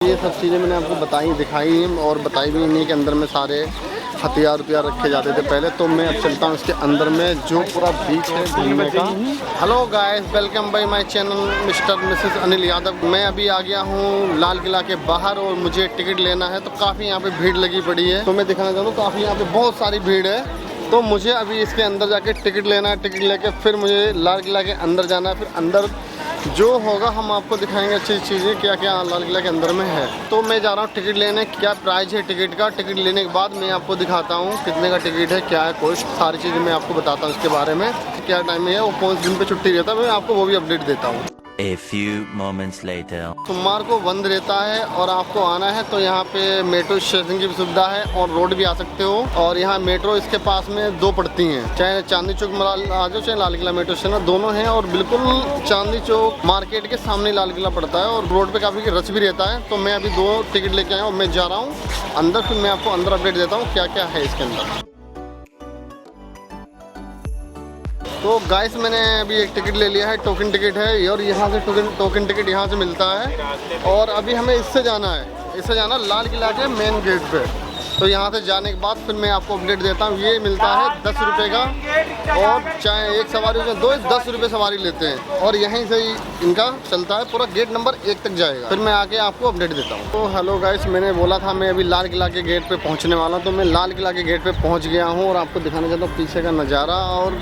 ये सब चीज़ें मैंने आपको बताई दिखाई और बताई भी नहीं कि अंदर में सारे हथियार रखे जाते थे पहले। तो मैं अब चलता हूँ इसके अंदर में जो पूरा बीच है घूमने का। Hello guys, welcome by my channel mister missus Anil Yadav. मैं अभी आ गया हूँ लाल किला के बाहर और मुझे टिकट लेना है। तो काफ़ी यहाँ पे भीड़ लगी पड़ी है। तो मैं दिखाना चाहता हूँ काफ़ी यहाँ पे बहुत सारी भीड़ है। तो मुझे अभी इसके अंदर जाके टिकट लेना है। टिकट लेके फिर मुझे लाल किला के अंदर जाना है। फिर अंदर जो होगा हम आपको दिखाएंगे अच्छी चीज़ें क्या क्या लाल किला के अंदर में है। तो मैं जा रहा हूँ टिकट लेने। क्या प्राइस है टिकट का, टिकट लेने के बाद मैं आपको दिखाता हूँ कितने का टिकट है, क्या है कॉस्ट, सारी चीज़ें मैं आपको बताता हूँ इसके बारे में। क्या टाइम है वो, कौन से दिन पे छुट्टी रहता है, मैं आपको वो भी अपडेट देता हूँ। A few moments later. सोमवार को बंद रहता है और आपको आना है तो यहाँ पे मेट्रो स्टेशन की भी सुविधा है और रोड भी आ सकते हो। और यहाँ मेट्रो इसके पास में दो पड़ती हैं, चाहे चांदनी चौक में आ जाओ चाहे लाल किला मेट्रो स्टेशन, दोनों हैं। और बिल्कुल चांदनी चौक मार्केट के सामने लाल किला पड़ता है और रोड पे काफ़ी रश भी रहता है। तो मैं अभी 2 टिकट लेके आया हूँ, मैं जा रहा हूँ अंदर। फिर मैं आपको अंदर अपडेट देता हूँ क्या क्या है इसके अंदर। तो गाइस मैंने अभी एक टिकट ले लिया है, टोकन टिकट है और यहाँ से टोकन टिकट यहाँ से मिलता है। और अभी हमें इससे जाना है, इससे जाना लाल किला के मेन गेट पे। तो यहाँ से जाने के बाद फिर मैं आपको अपडेट देता हूँ। ये मिलता है 10 रुपये का और चाहे एक सवारी हो 10 रुपये सवारी लेते हैं। और यहीं से ही इनका चलता है, पूरा गेट नंबर 1 तक जाएगा। फिर मैं आके आपको अपडेट देता हूँ। तो हेलो गाइस, मैंने बोला था मैं अभी लाल किला के गेट पे पहुँचने वाला हूँ। तो मैं लाल किला के गेट पे पहुँच गया हूँ और आपको दिखाना चाहता हूँ पीछे का नज़ारा और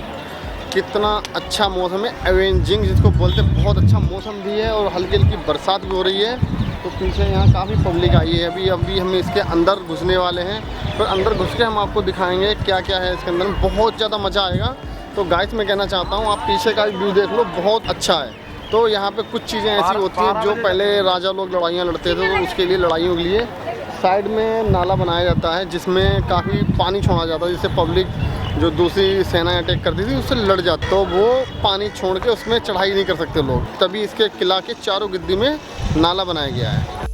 कितना अच्छा मौसम है। अवेंजिंग जिसको बोलते हैं, बहुत अच्छा मौसम भी है और हल्की हल्की बरसात भी हो रही है। तो पीछे यहाँ काफ़ी पब्लिक आई है। अभी हम इसके अंदर घुसने वाले हैं। फिर अंदर घुस के हम आपको दिखाएंगे क्या क्या है इसके अंदर। बहुत ज़्यादा मज़ा आएगा। तो गाइस मैं कहना चाहता हूँ आप पीछे का व्यू देख लो, बहुत अच्छा है। तो यहाँ पे कुछ चीज़ें ऐसी होती हैं जो पहले राजा लोग लड़ाइयाँ लड़ते थे, तो उसके लिए लड़ाइयों के लिए साइड में नाला बनाया जाता है जिसमें काफ़ी पानी छोड़ा जाता है, जिससे पब्लिक जो दूसरी सेना अटैक करती थी उससे लड़ जाती। तो वो पानी छोड़ के उसमें चढ़ाई नहीं कर सकते लोग, तभी इसके किला के चारों गिद्दी में नाला बनाया गया है।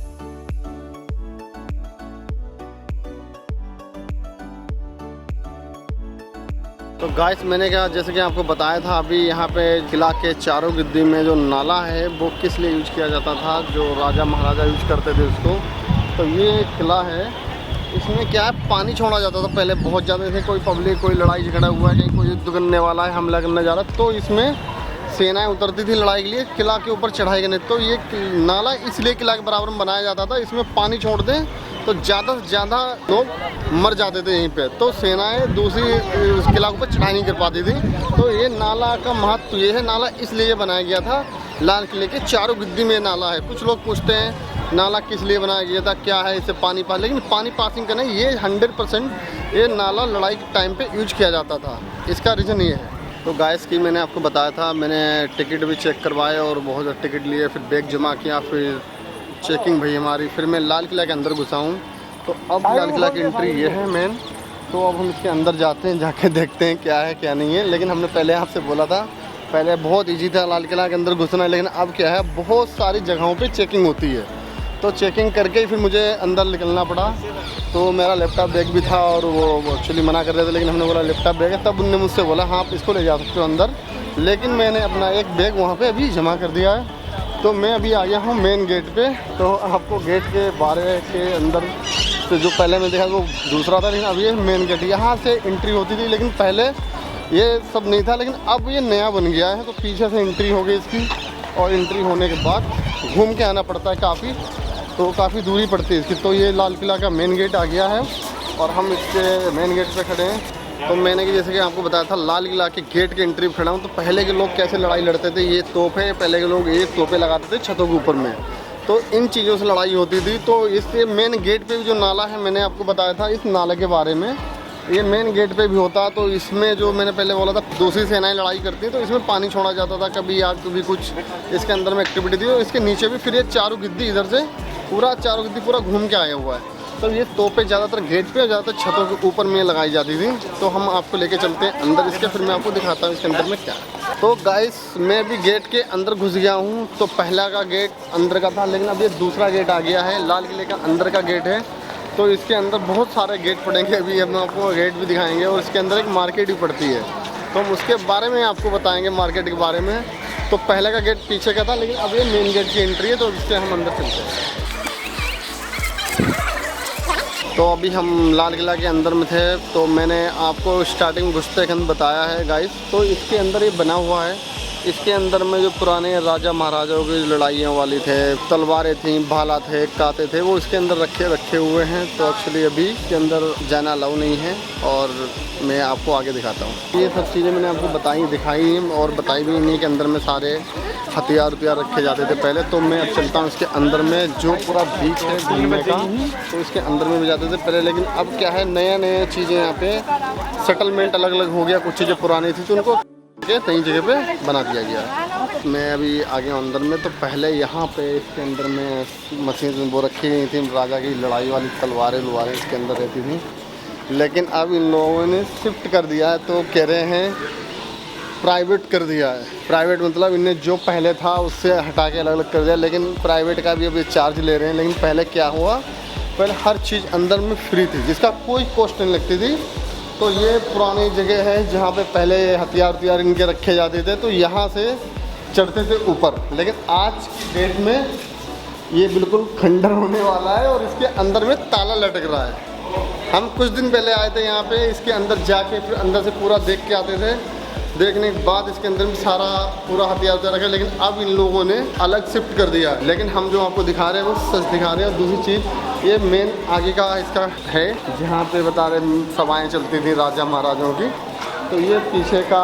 तो गाइस मैंने क्या जैसे कि आपको बताया था अभी यहाँ पे किला के चारों गिद्दी में जो नाला है वो किस लिए यूज किया जाता था, जो राजा महाराजा यूज करते थे उसको। तो ये किला है, इसमें क्या है पानी छोड़ा जाता था पहले बहुत ज़्यादा। जैसे कोई पब्लिक कोई लड़ाई झगड़ा हुआ है, कहीं कोई युद्ध करने वाला है, हमला करने जा रहा है, तो इसमें सेनाएं उतरती थी लड़ाई के लिए किला के ऊपर चढ़ाई करने। तो ये नाला इसलिए किला के बराबर में बनाया जाता था, इसमें पानी छोड़ दें तो ज़्यादा से ज़्यादा लोग मर जाते थे यहीं पे। तो सेनाएं दूसरी उस किला के ऊपर चढ़ाई नहीं कर पाती थी। तो ये नाला का महत्व ये है, नाला इसलिए बनाया गया था, लाल किले के चारों गिद्दी में नाला है। कुछ लोग पूछते हैं नाला किस लिए बनाया गया था, क्या है इससे पानी पास, लेकिन पानी पासिंग करना ये 100% ये नाला लड़ाई के टाइम पे यूज किया जाता था, इसका रीज़न ये है। तो गाइस की मैंने आपको बताया था, मैंने टिकट भी चेक करवाए और बहुत ज़्यादा टिकट लिए, फिर बैग जमा किया, फिर चेकिंग भई हमारी, फिर मैं लाल किला के अंदर घुसा हूँ। तो अब लाल किला की एंट्री ये है मेन। तो अब हम इसके अंदर जाते हैं, जाके देखते हैं क्या है क्या नहीं है। लेकिन हमने पहले आपसे बोला था, पहले बहुत ईजी था लाल किला के अंदर घुसना, लेकिन अब क्या है बहुत सारी जगहों पर चेकिंग होती है। तो चेकिंग करके ही फिर मुझे अंदर निकलना पड़ा। तो मेरा लैपटॉप बैग भी था और वो एक्चुअली मना कर रहे थे, लेकिन हमने बोला लैपटॉप बैग है। तब उनने मुझसे बोला हाँ आप इसको ले जा सकते हो अंदर, लेकिन मैंने अपना एक बैग वहाँ पे अभी जमा कर दिया है। तो मैं अभी आ गया हूँ मेन गेट पे। तो आपको गेट के बारे के अंदर तो जो पहले मैं देखा वो दूसरा था, लेकिन अभी ये मेन गेट, यहाँ से एंट्री होती थी, लेकिन पहले ये सब नहीं था, लेकिन अब ये नया बन गया है। तो पीछे से एंट्री हो गई इसकी, और एंट्री होने के बाद घूम के आना पड़ता है काफ़ी, तो काफ़ी दूरी पड़ती है इसकी। तो ये लाल किला का मेन गेट आ गया है और हम इसके मेन गेट पे खड़े हैं। तो मैंने कि जैसे कि आपको बताया था लाल किला के गेट के एंट्री पे खड़ा हूँ। तो पहले के लोग कैसे लड़ाई लड़ते थे, ये तोपे, पहले के लोग ये तोपे लगाते थे छतों के ऊपर में, तो इन चीज़ों से लड़ाई होती थी। तो इससे मेन गेट पे भी जो नाला है, मैंने आपको बताया था इस नाले के बारे में, ये मेन गेट पे भी होता। तो इसमें जो मैंने पहले बोला था दूसरी सेनाएं लड़ाई करती तो इसमें पानी छोड़ा जाता था, कभी आग कभी कुछ इसके अंदर में एक्टिविटी थी। और इसके नीचे भी फिर ये चारों गिद्दी इधर से पूरा चारों गिद्दी पूरा घूम के आया हुआ है। तो ये तोपें ज़्यादातर गेट पे और ज़्यादातर छतों के ऊपर में लगाई जाती थी। तो हम आपको लेके चलते हैं अंदर इसके, फिर मैं आपको दिखाता हूँ इसके अंदर में क्या है। तो गाइस मैं भी गेट के अंदर घुस गया हूँ। तो पहला का गेट अंदर का था, लेकिन अब ये दूसरा गेट आ गया है, लाल किले का अंदर का गेट है। तो इसके अंदर बहुत सारे गेट पड़ेंगे, अभी हम आपको गेट भी दिखाएंगे। और इसके अंदर एक मार्केट भी पड़ती है, तो हम उसके बारे में आपको बताएंगे मार्केट के बारे में। तो पहले का गेट पीछे का था, लेकिन अब ये मेन गेट की एंट्री है, तो इससे हम अंदर चलते हैं। तो अभी हम लाल किला के अंदर में थे, तो मैंने आपको स्टार्टिंग में घुसते खंड बताया है गाइस। तो इसके अंदर ये बना हुआ है, इसके अंदर में जो पुराने राजा महाराजाओं की लड़ाइयों वाली थे, तलवारें थी, भाला थे, कांटे थे, वो इसके अंदर रखे हुए हैं। तो एक्चुअली अभी इसके अंदर जाना अलाउ नहीं है और मैं आपको आगे दिखाता हूँ। ये सब चीज़ें मैंने आपको दिखाई और बताई भी नहीं कि अंदर में सारे हथियार रखे जाते थे पहले। तो मैं अब चलता हूँ इसके अंदर में, जो पूरा बीच है घूमने का, तो इसके अंदर में भी जाते थे पहले। लेकिन अब क्या है, नया चीज़ें यहाँ पे सेटलमेंट अलग अलग हो गया, कुछ चीज़ें पुरानी थी तो उनको नई जगह पे बना दिया गया। मैं अभी आगे अंदर में, तो पहले यहाँ पे इसके अंदर में मशीन वो रखी गई थी, राजा की लड़ाई वाली तलवारें इसके अंदर रहती थी। लेकिन अब इन लोगों ने शिफ्ट कर दिया है, तो कह रहे हैं प्राइवेट कर दिया है। प्राइवेट मतलब इन्हें जो पहले था उससे हटा के अलग अलग कर दिया, लेकिन प्राइवेट का भी अभी चार्ज ले रहे हैं। लेकिन पहले क्या हुआ, पहले हर चीज़ अंदर में फ्री थी, जिसका कोई कॉस्ट नहीं लगती थी। तो ये पुरानी जगह है जहाँ पे पहले हथियार इनके रखे जाते थे, तो यहाँ से चढ़ते थे ऊपर। लेकिन आज की डेट में ये बिल्कुल खंडर होने वाला है और इसके अंदर में ताला लटक रहा है। हम कुछ दिन पहले आए थे यहाँ पे, इसके अंदर जाके फिर अंदर से पूरा देख के आते थे। देखने के बाद इसके अंदर में सारा पूरा हथियार रखा, लेकिन अब इन लोगों ने अलग शिफ्ट कर दिया। लेकिन हम जो आपको दिखा रहे हैं वो सच दिखा रहे हैं। दूसरी चीज़, ये मेन आगे का इसका है जहाँ पे बता रहे सभाएँ चलती थी राजा महाराजाओं की। तो ये पीछे का,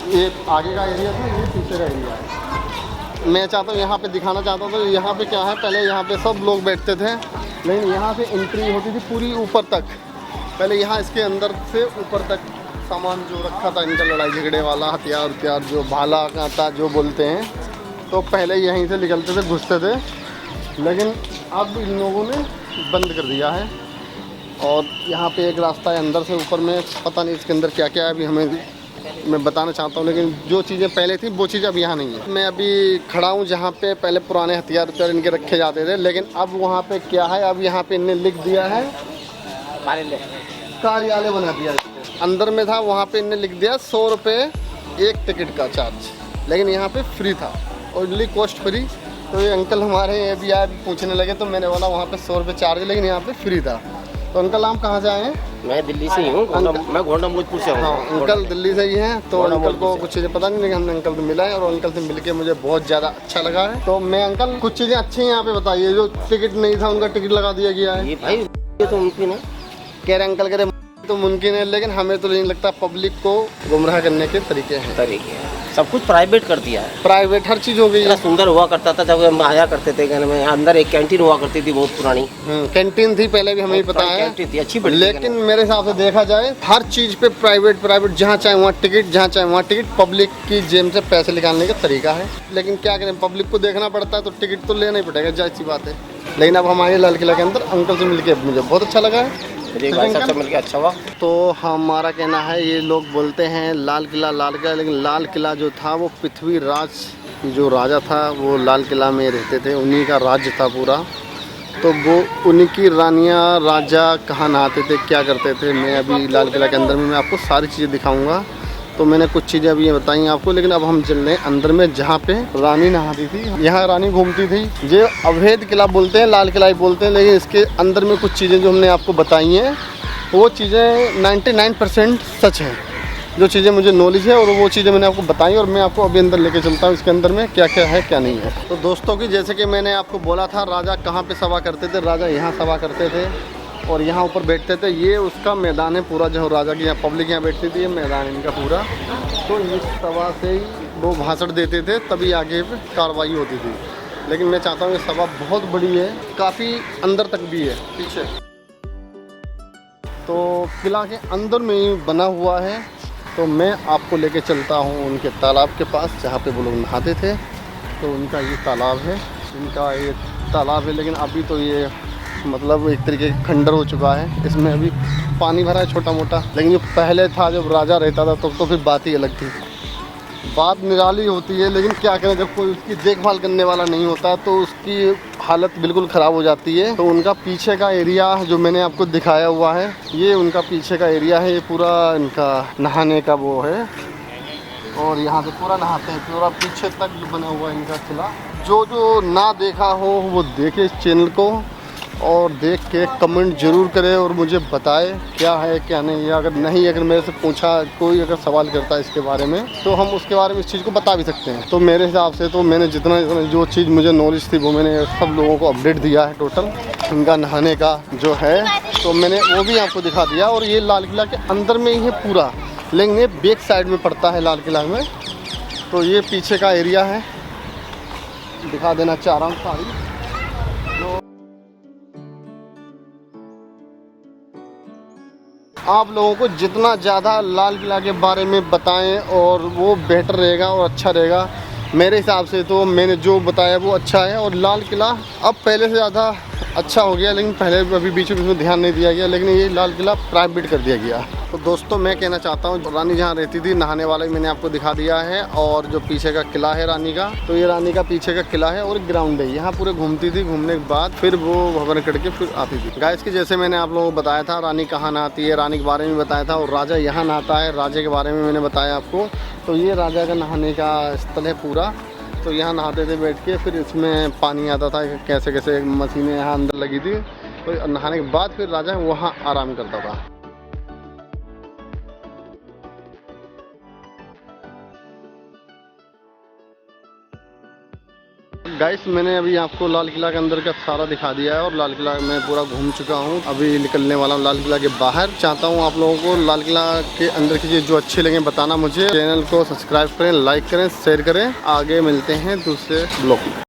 ये आगे का एरिया था, ये पीछे का एरिया है। मैं चाहता हूँ यहाँ पे दिखाना चाहता हूँ। तो यहाँ पे क्या है, पहले यहाँ पे सब लोग बैठते थे, लेकिन यहाँ से एंट्री होती थी पूरी ऊपर तक। पहले यहाँ इसके अंदर से ऊपर तक सामान जो रखा था इनका, लड़ाई झगड़े वाला हथियार जो भाला कांटा जो बोलते हैं, तो पहले यहीं से निकलते थे, घुसते थे। लेकिन अब इन लोगों ने बंद कर दिया है। और यहाँ पे एक रास्ता है अंदर से ऊपर में, पता नहीं इसके अंदर क्या क्या है, अभी मैं बताना चाहता हूँ। लेकिन जो चीज़ें पहले थी वो चीज़ अब यहाँ नहीं है। मैं अभी खड़ा हूँ जहाँ पे पहले पुराने हथियार इनके रखे जाते थे, लेकिन अब वहाँ पे क्या है, अब यहाँ पे इनने लिख दिया है कार्यालय बना दिया। अंदर में था, वहाँ पे इनने लिख दिया 100 रुपये एक टिकट का चार्ज, लेकिन यहाँ पे फ्री था, ओनली कॉस्ट फ्री। तो ये अंकल हमारे अभी आए, पूछने लगे, तो मैंने बोला वहाँ पे 100 रुपये चार्ज, लेकिन यहाँ पे फ्री था। तो अंकल आप कहाँ से आए हैं? मैं दिल्ली से ही हूँ, मैं घोंडा मुजपुर से हूँ। हाँ, अंकल दिल्ली से ही हैं। तो अंकल को कुछ चीज़ें पता नहीं, लेकिन हमने अंकल से मिला है और अंकल से मिलके मुझे बहुत ज़्यादा अच्छा लगा है। तो मैं अंकल कुछ चीज़ें अच्छी हैं यहाँ पे बताइए। जो टिकट नहीं था उनका टिकट लगा दिया गया है। ये भाई ये तो मुमकिन है, कह रहे अंकल, कह रहे तो मुमकिन है, लेकिन हमें तो नहीं लगता। पब्लिक को गुमराह करने के तरीके हैं। सब कुछ प्राइवेट कर दिया है। प्राइवेट हर चीज़ हो गई है। इतना सुंदर हुआ करता था जब हम आया करते थे घर में, अंदर एक कैंटीन हुआ करती थी बहुत पुरानी। कैंटीन थी पहले भी, हमें ही पता है, कैंटीन थी अच्छी बड़ी। लेकिन मेरे हिसाब से देखा जाए हर चीज़ पे प्राइवेट जहाँ चाहे वहाँ टिकट, जहाँ चाहे वहाँ टिकट। पब्लिक की जेब से पैसे निकालने का तरीका है। लेकिन क्या करें, पब्लिक को देखना पड़ता है, तो टिकट तो लेना ही पड़ेगा, जाहिर सी बात है। लेकिन अब हमारे लाल किला के अंदर अंकल से मिलके मुझे बहुत अच्छा लगा है। सबसे मिलकर अच्छा हुआ। तो हमारा कहना है, ये लोग बोलते हैं लाल किला, लेकिन लाल किला जो था वो पृथ्वीराज जो राजा था वो लाल किला में रहते थे, उन्हीं का राज्य था पूरा। तो वो उन्हीं की रानियाँ राजा कहाँ नहाते थे, क्या करते थे, मैं अभी लाल किला के अंदर में मैं आपको सारी चीज़ें दिखाऊंगा। तो मैंने कुछ चीज़ें अभी ये बताई आपको, लेकिन अब हम चल रहे हैं अंदर में जहाँ पे रानी नहाती थी, यहाँ रानी घूमती थी। ये अवैध किला बोलते हैं, लाल किला ही बोलते हैं, लेकिन इसके अंदर में कुछ चीज़ें जो हमने आपको बताई हैं वो चीज़ें 99% सच हैं। जो चीज़ें मुझे नॉलेज है और वो चीज़ें मैंने आपको बताई, और मैं आपको अभी अंदर लेके चलता हूँ। इसके अंदर में क्या क्या है क्या नहीं है। तो दोस्तों की, जैसे कि मैंने आपको बोला था, राजा कहाँ पे सभा करते थे, राजा यहाँ सभा करते थे और यहाँ ऊपर बैठते थे। ये उसका मैदान है पूरा, जो राजा की यहाँ पब्लिक यहाँ बैठती थी, ये मैदान इनका पूरा। तो इस सभा से ही वो भाषण देते थे, तभी आगे कार्रवाई होती थी। लेकिन मैं चाहता हूँ ये सभा बहुत बड़ी है, काफ़ी अंदर तक भी है पीछे। तो किला के अंदर में ही बना हुआ है। तो मैं आपको लेके चलता हूँ उनके तालाब के पास, जहाँ पे वो लोग नहाते थे। तो उनका ये तालाब है, इनका ये तालाब है। लेकिन अभी तो ये मतलब एक तरीके का खंडर हो चुका है, इसमें अभी पानी भरा है छोटा मोटा। लेकिन जो पहले था, जब राजा रहता था, तो फिर बात ही अलग थी, बात निराली होती है। लेकिन क्या करें, जब कोई उसकी देखभाल करने वाला नहीं होता तो उसकी हालत बिल्कुल ख़राब हो जाती है। तो उनका पीछे का एरिया जो मैंने आपको दिखाया हुआ है, ये उनका पीछे का एरिया है। ये पूरा इनका नहाने का वो है, और यहाँ से पूरा नहाते हैं, पूरा पीछे तक बना हुआ है इनका किला। जो ना देखा हो वो देखे इस चैनल को, और देख के कमेंट जरूर करें और मुझे बताए क्या है क्या नहीं है। अगर मेरे से पूछा कोई अगर सवाल करता है इसके बारे में तो हम उसके बारे में इस चीज़ को बता भी सकते हैं। तो मेरे हिसाब से तो मैंने जितना जो चीज़ मुझे नॉलेज थी वो मैंने सब लोगों को अपडेट दिया है टोटल इनका नहाने का जो है, तो मैंने वो भी आपको दिखा दिया। और ये लाल किला के अंदर में ही है पूरा, लेकिन ये बैक साइड में पड़ता है लाल किला में। तो ये पीछे का एरिया है, दिखा देना चाह रहा हूँ सारी। आप लोगों को जितना ज़्यादा लाल किला के बारे में बताएं और वो बेहतर रहेगा और अच्छा रहेगा। मेरे हिसाब से तो मैंने जो बताया वो अच्छा है। और लाल किला अब पहले से ज़्यादा अच्छा हो गया, लेकिन पहले अभी बीच में ध्यान नहीं दिया गया, लेकिन ये लाल किला प्राइवेट कर दिया गया। तो दोस्तों मैं कहना चाहता हूँ रानी जहाँ रहती थी नहाने वाला मैंने आपको दिखा दिया है। और जो पीछे का किला है रानी का, तो ये रानी का पीछे का किला है और ग्राउंड है। यहाँ पूरे घूमती थी, घूमने के बाद फिर वो भवन करके फिर आती थी। गाइस की जैसे मैंने आप लोगों को बताया था रानी कहाँ नहाती है, रानी के बारे में बताया था। और राजा यहाँ नहाता है, राजे के बारे में मैंने बताया आपको। तो ये राजा का नहाने का स्थल है पूरा। तो यहाँ नहाते थे बैठ के, फिर इसमें पानी आता था, कैसे कैसे मशीनें यहाँ अंदर लगी थी। तो नहाने के बाद फिर राजा वहाँ आराम करता था। गाइस मैंने अभी आपको लाल किला के अंदर का सारा दिखा दिया है और लाल किला में पूरा घूम चुका हूँ। अभी निकलने वाला हूँ लाल किला के बाहर। चाहता हूँ आप लोगों को लाल किला के अंदर की चीज़ जो अच्छी लगे बताना मुझे। चैनल को सब्सक्राइब करें, लाइक करें, शेयर करें। आगे मिलते हैं दूसरे ब्लॉग में।